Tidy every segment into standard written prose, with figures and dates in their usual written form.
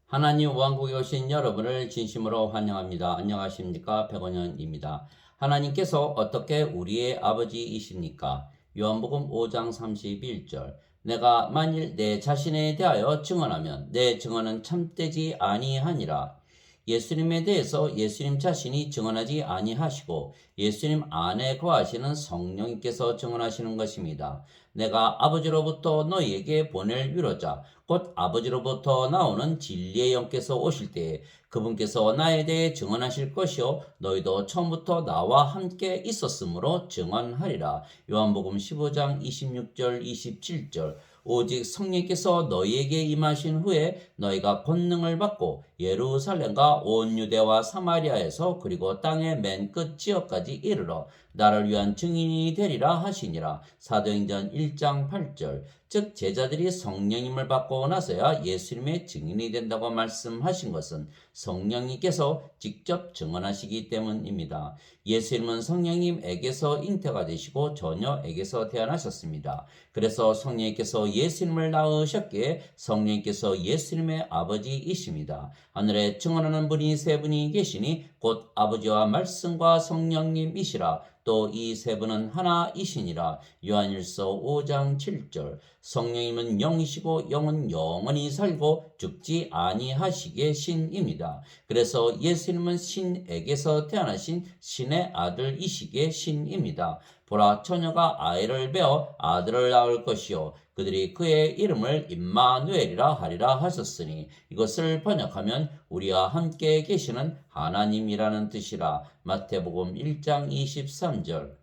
하나님 왕국에 오신 여러분을 진심으로 환영합니다. 안녕하십니까? 백원현입니다. 하나님께서 어떻게 우리의 아버지이십니까? 요한복음 5장 31절. 내가 만일 내 자신에 대하여 증언하면 내 증언은 참되지 아니하니라. 예수님에 대해서 예수님 자신이 증언하지 아니하시고 예수님 안에 거하시는 성령님께서 증언하시는 것입니다. 내가 아버지로부터 너희에게 보낼 위로자 곧 아버지로부터 나오는 진리의 영께서 오실 때에 그분께서 나에 대해 증언하실 것이요 너희도 처음부터 나와 함께 있었으므로 증언하리라. 요한복음 15장 26절 27절. 오직 성령께서 너희에게 임하신 후에 너희가 권능을 받고 예루살렘과 온 유대와 사마리아에서 그리고 땅의 맨 끝 지역까지 이르러 나를 위한 증인이 되리라 하시니라. 사도행전 1장 8절. 즉 제자들이 성령님을 받고 나서야 예수님의 증인이 된다고 말씀하신 것은 성령님께서 직접 증언하시기 때문입니다. 예수님은 성령님에게서 잉태가 되시고 처녀에게서 태어나셨습니다. 그래서 성령님께서 예수님을 낳으셨기에 성령님께서 예수님의 아버지이십니다. 하늘에 증언하는 분이 세 분이 계시니 곧 아버지와 말씀과 성령님이시라. 또 이 세 분은 하나이시니라. 요한일서 5장 7절. 성령님은 영이시고 영은 영원히 살고 죽지 아니하시기에 신입니다. 그래서 예수님은 신에게서 태어나신 신의 아들이시기에 신입니다. 보라, 처녀가 아이를 베어 아들을 낳을 것이요 그들이 그의 이름을 임마누엘이라 하리라 하셨으니 이것을 번역하면 우리와 함께 계시는 하나님이라는 뜻이라. 마태복음 1장 23절.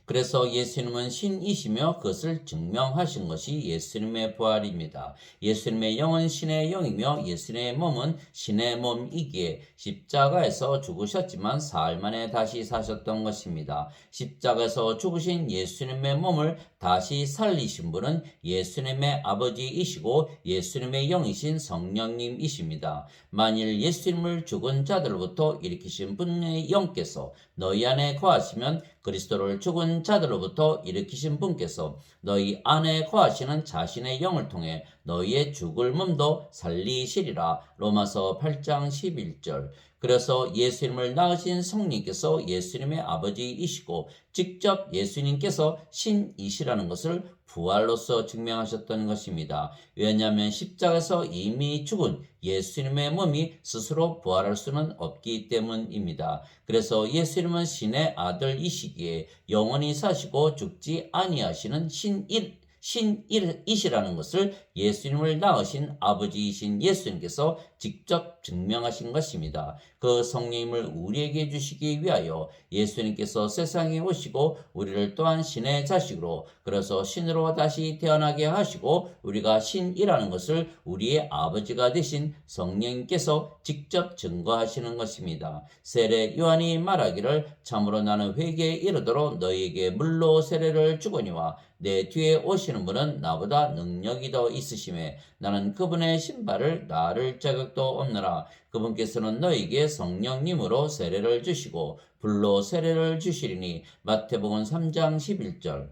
그래서 예수님은 신이시며 그것을 증명하신 것이 예수님의 부활입니다. 예수님의 영은 신의 영이며 예수님의 몸은 신의 몸이기에 십자가에서 죽으셨지만 사흘 만에 다시 사셨던 것입니다. 십자가에서 죽으신 예수님의 몸을 다시 살리신 분은 예수님의 아버지이시고 예수님의 영이신 성령님이십니다. 만일 예수님을 죽은 자들로부터 일으키신 분의 영께서 너희 안에 거하시면 그리스도를 죽은 자들로부터 일으키신 분께서 너희 안에 거하시는 자신의 영을 통해 너희의 죽을 몸도 살리시리라. 로마서 8장 11절. 그래서 예수님을 낳으신 성령께서 예수님의 아버지이시고 직접 예수님께서 신이시라는 것을 부활로서 증명하셨던 것입니다. 왜냐하면 십자가에서 이미 죽은 예수님의 몸이 스스로 부활할 수는 없기 때문입니다. 그래서 예수님은 신의 아들이시기에 영원히 사시고 죽지 아니하시는 신이시라는 것을 예수님을 낳으신 아버지이신 예수님께서 직접 증명하신 것입니다. 그 성령님을 우리에게 주시기 위하여 예수님께서 세상에 오시고 우리를 또한 신의 자식으로 그래서 신으로 다시 태어나게 하시고 우리가 신이라는 것을 우리의 아버지가 되신 성령님께서 직접 증거하시는 것입니다. 세례 요한이 말하기를 참으로 나는 회개에 이르도록 너희에게 물로 세례를 주거니와 내 뒤에 오시는 분은 나보다 능력이 더 있으심에 나는 그분의 신발을 나를 자격도 없느라. 그분께서는 너희에게 성령님으로 세례를 주시고 불로 세례를 주시리니. 마태복음 3장 11절.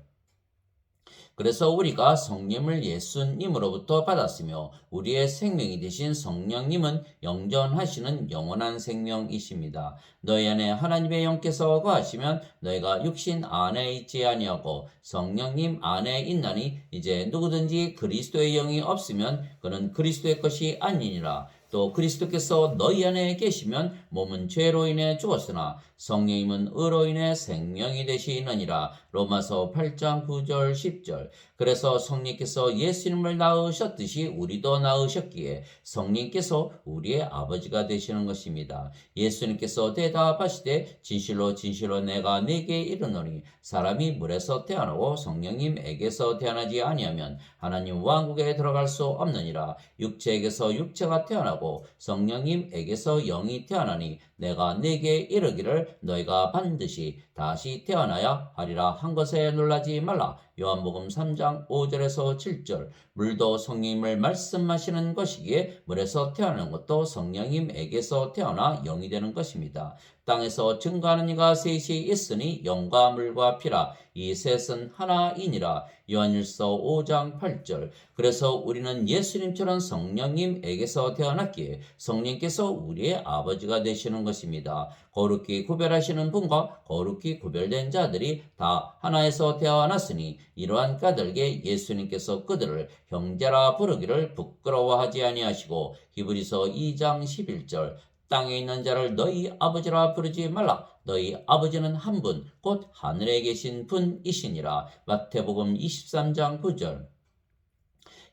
그래서 우리가 성령을 예수님으로부터 받았으며 우리의 생명이 되신 성령님은 영전하시는 영원한 생명이십니다. 너희 안에 하나님의 영께서 거하시면 너희가 육신 안에 있지 아니하고 성령님 안에 있나니 이제 누구든지 그리스도의 영이 없으면 그는 그리스도의 것이 아니니라. 또 그리스도께서 너희 안에 계시면 몸은 죄로 인해 죽었으나 성령님은 의로 인해 생명이 되시느니라. 로마서 8장 9절 10절. 그래서 성령께서 예수님을 낳으셨듯이 우리도 낳으셨기에 성령께서 우리의 아버지가 되시는 것입니다. 예수님께서 대답하시되 진실로 진실로 내가 네게 이르노니 사람이 물에서 태어나고 성령님에게서 태어나지 아니하면 하나님 왕국에 들어갈 수 없느니라. 육체에게서 육체가 태어나고 성령님에게서 영이 태어나니 내가 네게 이르기를 너희가 반드시 다시 태어나야 하리라 한 것에 놀라지 말라. 요한복음 3장 5절에서 7절. 물도 성령님을 말씀하시는 것이기에 물에서 태어나는 것도 성령님에게서 태어나 영이 되는 것입니다. 땅에서 증거하는 이가 셋이 있으니 영과 물과 피라. 이 셋은 하나이니라. 요한일서 5장 8절. 그래서 우리는 예수님처럼 성령님에게서 태어났기에 성령께서 우리의 아버지가 되시는 것입니다. 거룩히 구별하시는 분과 거룩히 구별된 자들이 다 하나에서 태어났으니 이러한 까닭에 예수님께서 그들을 형제라 부르기를 부끄러워하지 아니하시고 히브리서 2장 11절. 땅에 있는 자를 너희 아버지라 부르지 말라. 너희 아버지는 한 분, 곧 하늘에 계신 분이시니라. 마태복음 23장 9절.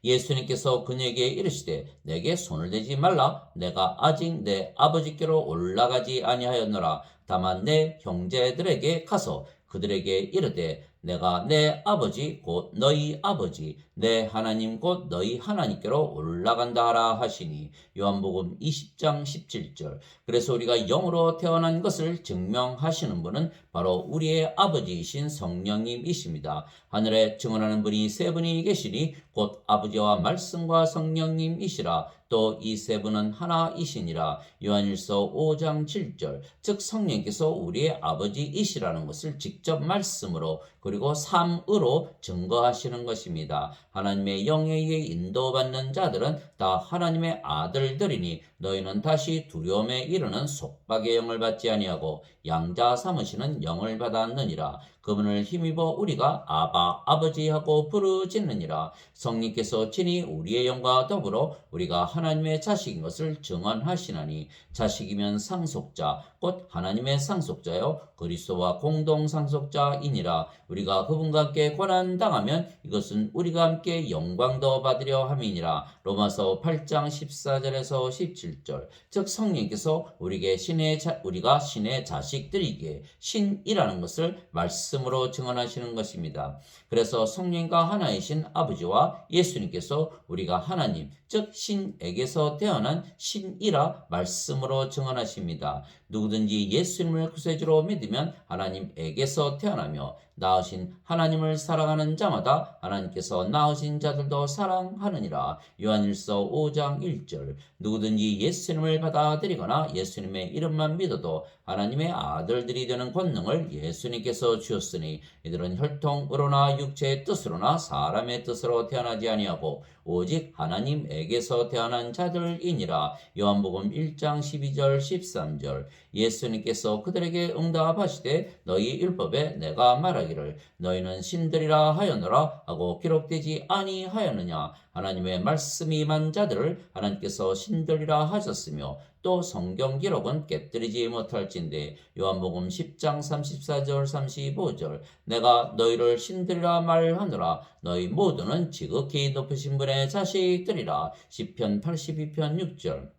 예수님께서 그녀에게 이르시되 내게 손을 대지 말라. 내가 아직 내 아버지께로 올라가지 아니하였노라. 다만 내 형제들에게 가서 그들에게 이르되 내가 내 아버지 곧 너희 아버지 내 하나님 곧 너희 하나님께로 올라간다 하라 하시니. 요한복음 20장 17절. 그래서 우리가 영으로 태어난 것을 증명하시는 분은 바로 우리의 아버지이신 성령님이십니다. 하늘에 증언하는 분이 세 분이 계시니 곧 아버지와 말씀과 성령님이시라. 또 이 세 분은 하나이시니라. 요한일서 5장 7절. 즉 성령께서 우리의 아버지이시라는 것을 직접 말씀으로 그리고 삶으로 증거하시는 것입니다. 하나님의 영에 의해 인도받는 자들은 다 하나님의 아들들이니 너희는 다시 두려움에 이르는 속박의 영을 받지 아니하고 양자 삼으시는 영을 받았느니라. 그분을 힘입어 우리가 아바 아버지하고 부르짖느니라. 성령께서 친히 우리의 영과 더불어 우리가 하나님의 자식인 것을 증언하시나니 자식이면 상속자 곧 하나님의 상속자요 그리스도와 공동 상속자이니라. 우리가 그분과 함께 고난당하면 이것은 우리가 함께 영광도 받으려 함이니라. 로마서 8장 14절에서 17절. 즉 성령께서 우리가 신의 자식들이기에 신이라는 것을 말씀으로 증언하시는 것입니다. 그래서 성령과 하나이신 아버지와 예수님께서 우리가 하나님 즉 신에게서 태어난 신이라 말씀으로 증언하십니다. 누구든지 예수님을 구세주로 믿으면 하나님에게서 태어나며 낳으신 하나님을 사랑하는 자마다 하나님께서 낳으신 자들도 사랑하느니라. 요한일서 5장 1절. 누구든지 예수님을 받아들이거나 예수님의 이름만 믿어도 하나님의 아들들이 되는 권능을 예수님께서 주었으니 이들은 혈통으로나 육체의 뜻으로나 사람의 뜻으로 태어나지 아니하고 오직 하나님에게서 태어난 자들이니라. 요한복음 1장 12절 13절. 예수님께서 그들에게 응답하시되 너희 율법에 내가 말하기를 너희는 신들이라 하였노라 하고 기록되지 아니하였느냐. 하나님의 말씀이 임한 자들을 하나님께서 신들이라 하셨으며 또 성경 기록은 깨뜨리지 못할진대. 요한복음 10장 34절 35절. 내가 너희를 신들이라 말하노라. 너희 모두는 지극히 높으신 분의 자식들이라. 시편 82편 6절.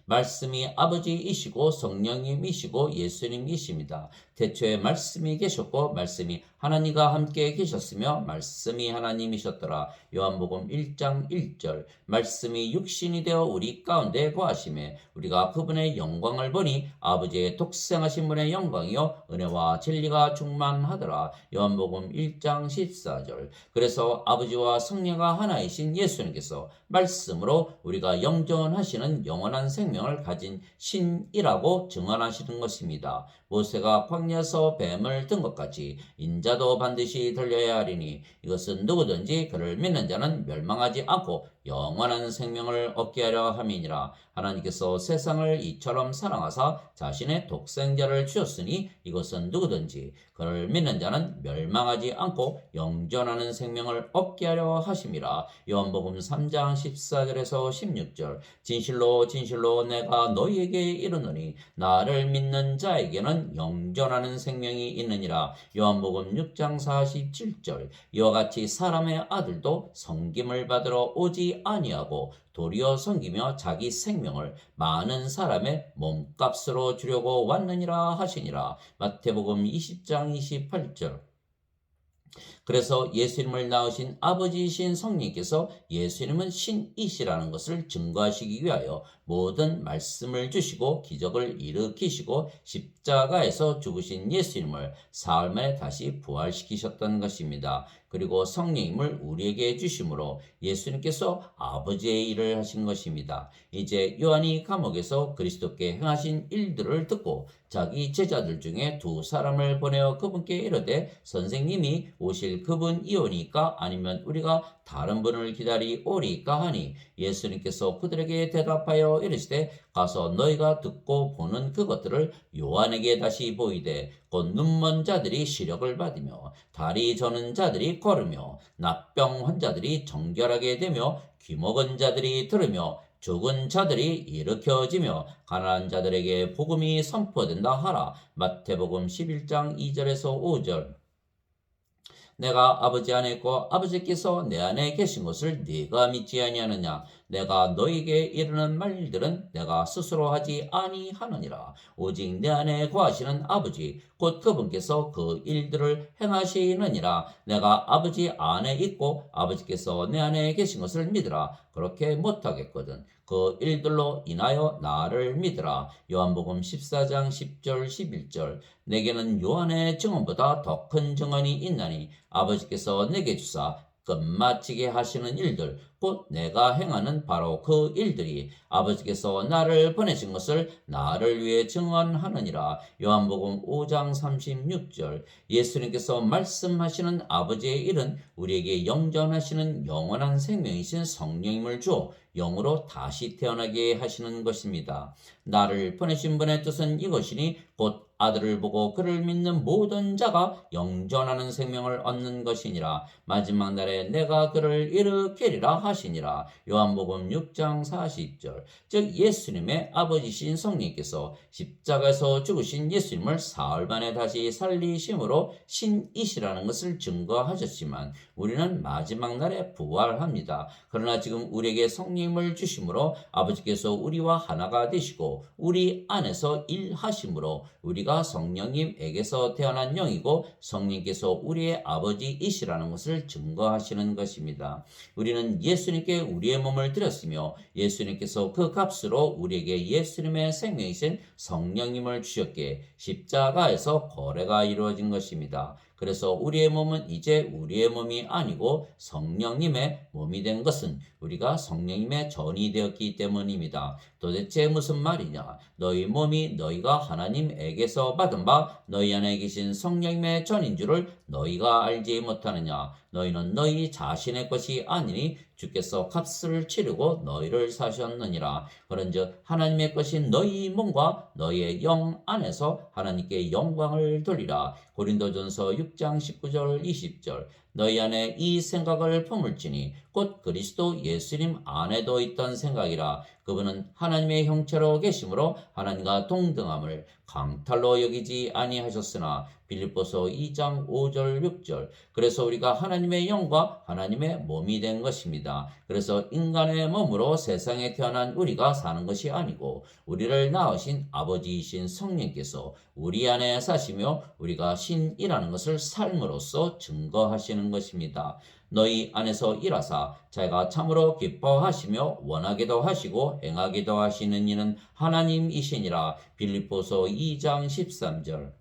말씀이 아버지이시고 성령님이시고 예수님이십니다. 태초에 말씀이 계셨고 말씀이 하나님과 함께 계셨으며 말씀이 하나님이셨더라. 요한복음 1장 1절. 말씀이 육신이 되어 우리 가운데 거하심에 우리가 그분의 영광을 보니 아버지의 독생하신 분의 영광이요 은혜와 진리가 충만하더라. 요한복음 1장 14절. 그래서 아버지와 성령과 하나이신 예수님께서 말씀으로 우리가 영존하시는 영원한 생명을 가진 신이라고 증언하시는 것입니다. 모세가 광야에서 뱀을 든 것 같이 인자도 반드시 들려야 하리니 이것은 누구든지 그를 믿는 자는 멸망하지 않고 영원한 생명을 얻게 하려 함이니라. 하나님께서 세상을 이처럼 사랑하사 자신의 독생자를 주셨으니 이것은 누구든지 그를 믿는 자는 멸망하지 않고 영존하는 생명을 얻게 하려 하심이라. 요한복음 3장 14절에서 16절. 진실로 진실로 내가 너희에게 이르노니 나를 믿는 자에게는 영존하는 생명이 있느니라. 요한복음 6장 47절. 이와 같이 사람의 아들도 섬김을 받으러 오지 아니하고 도리어 섬기며 자기 생명을 많은 사람의 몸값으로 주려고 왔느니라 하시니라. 마태복음 20장 28절. 그래서 예수님을 낳으신 아버지이신 성령께서 예수님은 신이시라는 것을 증거하시기 위하여 모든 말씀을 주시고 기적을 일으키시고 십자가에서 죽으신 예수님을 사흘 만에 다시 부활시키셨던 것입니다. 그리고 성령님을 우리에게 주심으로 예수님께서 아버지의 일을 하신 것입니다. 이제 요한이 감옥에서 그리스도께 행하신 일들을 듣고 자기 제자들 중에 두 사람을 보내어 그분께 이르되 선생님이 오실 그분이오니까 아니면 우리가 다른 분을 기다리오리까 하니 예수님께서 그들에게 대답하여 이르시되 가서 너희가 듣고 보는 그것들을 요한에게 다시 보이되 곧 눈먼 자들이 시력을 받으며 다리 저는 자들이 걸으며 납병 환자들이 정결하게 되며 귀먹은 자들이 들으며 죽은 자들이 일으켜지며 가난한 자들에게 복음이 선포된다 하라. 마태복음 11장 2절에서 5절. 내가 아버지 안에 있고 아버지께서 내 안에 계신 것을 네가 믿지 아니하느냐. 내가 너에게 이르는 말들은 내가 스스로 하지 아니하느니라. 오직 내 안에 거하시는 아버지 곧 그분께서 그 일들을 행하시느니라. 내가 아버지 안에 있고 아버지께서 내 안에 계신 것을 믿으라. 그렇게 못하겠거든. 그 일들로 인하여 나를 믿으라. 요한복음 14장 10절 11절. 내게는 요한의 증언보다 더 큰 증언이 있나니 아버지께서 내게 주사 끝마치게 하시는 일들 곧 내가 행하는 바로 그 일들이 아버지께서 나를 보내신 것을 나를 위해 증언하느니라. 요한복음 5장 36절. 예수님께서 말씀하시는 아버지의 일은 우리에게 영전하시는 영원한 생명이신 성령님을 주어 영으로 다시 태어나게 하시는 것입니다. 나를 보내신 분의 뜻은 이것이니 곧 아들을 보고 그를 믿는 모든 자가 영전하는 생명을 얻는 것이니라. 마지막 날에 내가 그를 일으키리라 하시니라. 요한복음 6장 40절. 즉 예수님의 아버지신 성령께서 십자가에서 죽으신 예수님을 사흘 만에 다시 살리심으로 신이시라는 것을 증거하셨지만 우리는 마지막 날에 부활합니다. 그러나 지금 우리에게 성령을 주심으로 아버지께서 우리와 하나가 되시고 우리 안에서 일하심으로 우리가 성령님에게서 태어난 영이고 성령께서 우리의 아버지이시라는 것을 증거하시는 것입니다. 우리는 예수님께 우리의 몸을 드렸으며 예수님께서 그 값으로 우리에게 예수님의 생명이신 성령님을 주셨기에 십자가에서 거래가 이루어진 것입니다. 그래서 우리의 몸은 이제 우리의 몸이 아니고 성령님의 몸이 된 것은 우리가 성령님의 전이 되었기 때문입니다. 도대체 무슨 말이냐? 너희 몸이 너희가 하나님에게서 받은 바 너희 안에 계신 성령님의 전인 줄을 너희가 알지 못하느냐? 너희는 너희 자신의 것이 아니니 주께서 값을 치르고 너희를 사셨느니라. 그런즉 하나님의 것인 너희 몸과 너희의 영 안에서 하나님께 영광을 돌리라. 고린도전서 6장 19절 20절. 너희 안에 이 생각을 품을지니 곧 그리스도 예수님 안에도 있던 생각이라. 그분은 하나님의 형체로 계심으로 하나님과 동등함을 강탈로 여기지 아니하셨으나 빌립보서 2장 5절 6절. 그래서 우리가 하나님의 영과 하나님의 몸이 된 것입니다. 그래서 인간의 몸으로 세상에 태어난 우리가 사는 것이 아니고 우리를 낳으신 아버지이신 성령께서 우리 안에 사시며 우리가 신이라는 것을 삶으로써 증거하시는 것입니다. 너희 안에서 일하사 자기가 참으로 기뻐하시며 원하기도 하시고 행하기도 하시는 이는 하나님이시니라. 빌립보서 2장 13절.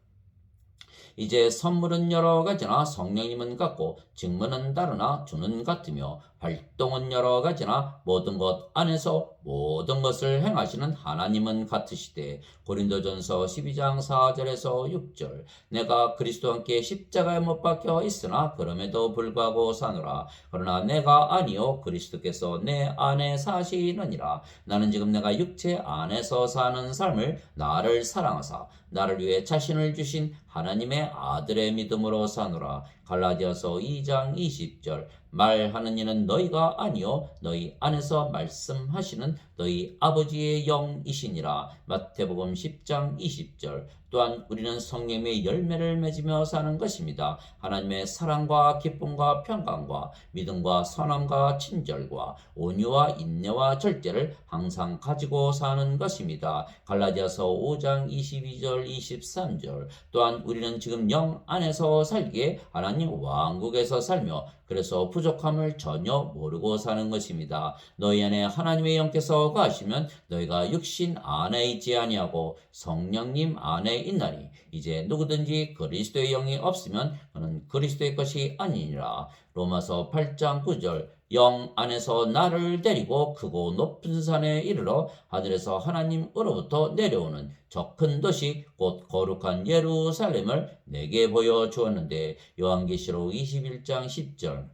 이제 선물은 여러 가지나 성령님은 같고 직분은 다르나 주는 같으며 활동은 여러 가지나 모든 것 안에서 모든 것을 행하시는 하나님은 같으시되. 고린도전서 12장 4절에서 6절. 내가 그리스도와 함께 십자가에 못 박혀 있으나 그럼에도 불구하고 사노라. 그러나 내가 아니요 그리스도께서 내 안에 사시느니라. 나는 지금 내가 육체 안에서 사는 삶을 나를 사랑하사 나를 위해 자신을 주신 하나님의 아들의 믿음으로 사노라. 갈라디아서 2장 20절. 말하는 이는 너희가 아니요 너희 안에서 말씀하시는 너희 아버지의 영이시니라. 마태복음 10장 20절. 또한 우리는 성령의 열매를 맺으며 사는 것입니다. 하나님의 사랑과 기쁨과 평강과 믿음과 선함과 친절과 온유와 인내와 절제를 항상 가지고 사는 것입니다. 갈라디아서 5장 22절 23절. 또한 우리는 지금 영 안에서 살기에 하나님 왕국에서 살며 그래서 부족함을 전혀 모르고 사는 것입니다. 너희 안에 하나님의 영께서 거하시면 너희가 육신 안에 있지 아니하고 성령님 안에 있나니 이제 누구든지 그리스도의 영이 없으면 그는 그리스도의 것이 아니니라. 로마서 8장 9절. 영 안에서 나를 데리고 크고 높은 산에 이르러 하늘에서 하나님으로부터 내려오는 저 큰 도시 곧 거룩한 예루살렘을 내게 보여주었는데 요한계시록 21장 10절.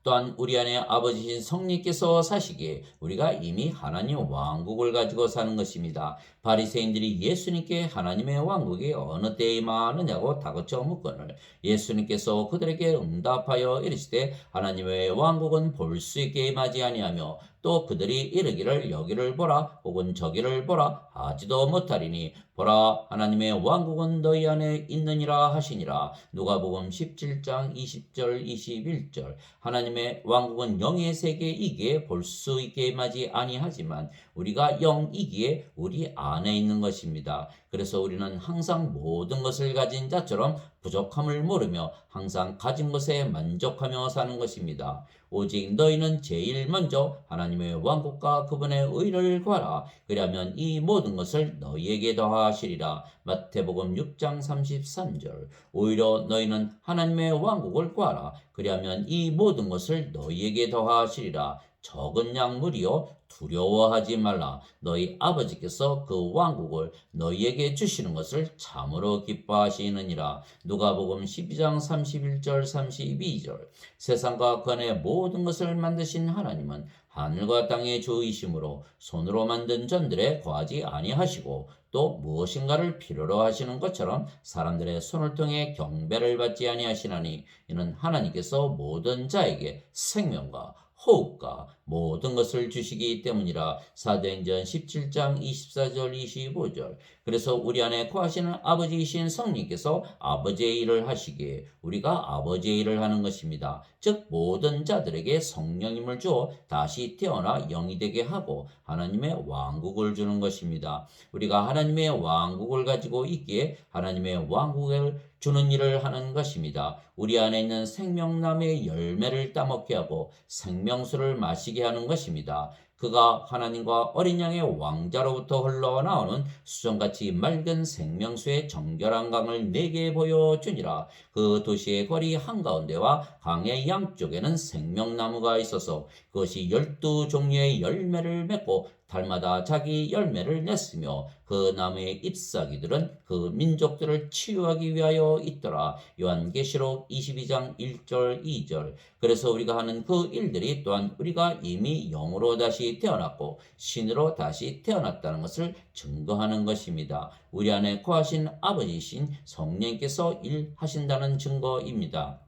또한 우리 안에 아버지신 성령께서 사시기에 우리가 이미 하나님 왕국을 가지고 사는 것입니다. 바리새인들이 예수님께 하나님의 왕국이 어느 때에 임하느냐고 다그쳐 묻거늘 예수님께서 그들에게 응답하여 이르시되 하나님의 왕국은 볼 수 있게 임하지 아니하며 또 그들이 이르기를 여기를 보라 혹은 저기를 보라 하지도 못하리니 보라 하나님의 왕국은 너희 안에 있느니라 하시니라. 누가복음 17장 20절 21절. 하나님의 왕국은 영의 세계이기에 볼 수 있게 임하지 아니하지만 우리가 영이기에 우리 안에 있는 것입니다. 그래서 우리는 항상 모든 것을 가진 자처럼 부족함을 모르며 항상 가진 것에 만족하며 사는 것입니다. 오직 너희는 제일 먼저 하나님의 왕국과 그분의 의를 구하라. 그리하면 이 모든 것을 너희에게 더하시리라. 마태복음 6장 33절. 오히려 너희는 하나님의 왕국을 구하라. 그리하면 이 모든 것을 너희에게 더하시리라. 적은 약물이요 두려워하지 말라. 너희 아버지께서 그 왕국을 너희에게 주시는 것을 참으로 기뻐하시느니라. 누가복음 12장 31절 32절. 세상과 그 안의 모든 것을 만드신 하나님은 하늘과 땅의 주이심으로 손으로 만든 전들에 거하지 아니하시고 또 무엇인가를 필요로 하시는 것처럼 사람들의 손을 통해 경배를 받지 아니하시나니 이는 하나님께서 모든 자에게 생명과 호흡과 모든 것을 주시기 때문이라. 사도행전 17장 24절 25절. 그래서 우리 안에 거하시는 아버지이신 성령께서 아버지의 일을 하시기에 우리가 아버지의 일을 하는 것입니다. 즉 모든 자들에게 성령님을 주어 다시 태어나 영이 되게 하고 하나님의 왕국을 주는 것입니다. 우리가 하나님의 왕국을 가지고 있기에 하나님의 왕국을 주는 일을 하는 것입니다. 우리 안에 있는 생명나무의 열매를 따먹게 하고 생명수를 마시게 하는 것입니다. 그가 하나님과 어린 양의 왕자로부터 흘러나오는 수정같이 맑은 생명수의 정결한 강을 내게 보여주니라. 그 도시의 거리 한가운데와 강의 양쪽에는 생명나무가 있어서 그것이 12종류의 열매를 맺고 달마다 자기 열매를 냈으며 그 나무의 잎사귀들은 그 민족들을 치유하기 위하여 있더라. 요한계시록 22장 1절 2절. 그래서 우리가 하는 그 일들이 또한 우리가 이미 영으로 다시 태어났고 신으로 다시 태어났다는 것을 증거하는 것입니다. 우리 안에 거하신 아버지이신 성령께서 일하신다는 증거입니다.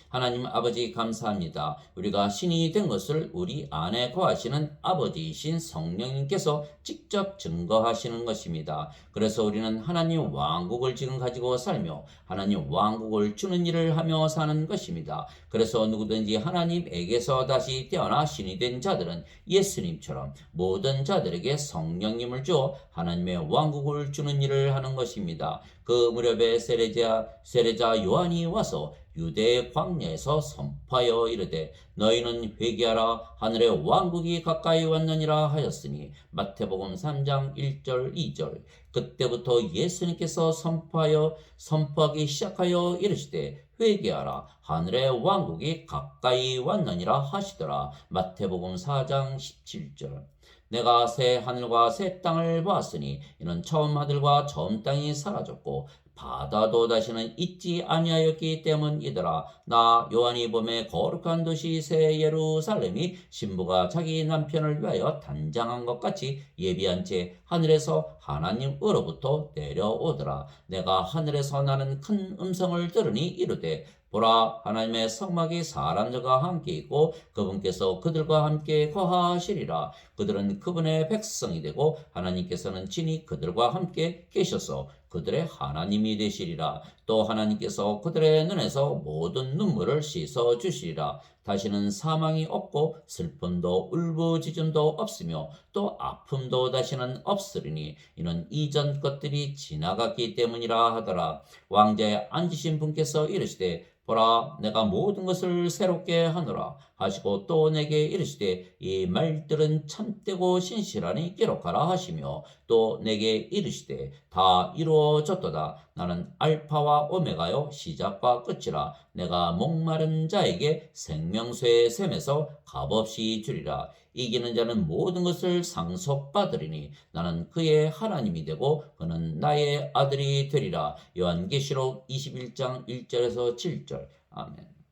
하나님 아버지 감사합니다. 우리가 신이 된 것을 우리 안에 거하시는 아버지이신 성령님께서 직접 증거하시는 것입니다. 그래서 우리는 하나님 왕국을 지금 가지고 살며 하나님 왕국을 주는 일을 하며 사는 것입니다. 그래서 누구든지 하나님에게서 다시 태어나 신이 된 자들은 예수님처럼 모든 자들에게 성령님을 주어 하나님의 왕국을 주는 일을 하는 것입니다. 그 무렵에 세례자 요한이 와서 유대의 광야에서 선포하여 이르되 너희는 회개하라 하늘의 왕국이 가까이 왔느니라 하였으니 마태복음 3장 1절 2절. 그때부터 예수님께서 선포하기 시작하여 이르시되 회개하라 하늘의 왕국이 가까이 왔느니라 하시더라. 마태복음 4장 17절. 내가 새 하늘과 새 땅을 보았으니 이는 처음 하늘과 처음 땅이 사라졌고 바다도 다시는 있지 아니하였기 때문이더라. 나 요한이 봄에 거룩한 도시 새 예루살렘이 신부가 자기 남편을 위하여 단장한 것 같이 예비한 채 하늘에서 하나님으로부터 내려오더라. 내가 하늘에서 나는 큰 음성을 들으니 이르되 보라, 하나님의 성막이 사람들과 함께 있고 그분께서 그들과 함께 거하시리라. 그들은 그분의 백성이 되고 하나님께서는 친히 그들과 함께 계셔서 그들의 하나님이 되시리라. 또 하나님께서 그들의 눈에서 모든 눈물을 씻어 주시리라. 다시는 사망이 없고 슬픔도 울부짖음도 없으며 또 아픔도 다시는 없으리니 이는 이전 것들이 지나갔기 때문이라 하더라. 왕자에 앉으신 분께서 이르시되 보라, 내가 모든 것을 새롭게 하노라 하시고 또 내게 이르시되 이 말들은 참되고 신실하니 기록하라 하시며 또 내게 이르시되 다 이루어졌도다. 나는 알파와 오메가요 시작과 끝이라. 내가 목마른 자에게 생명수의 샘에서 값없이 주리라. 이기는 자는 모든 것을 상속받으리니 나는 그의 하나님이 되고 그는 나의 아들이 되리라. 요한계시록 21장 1절에서 7절. 아멘.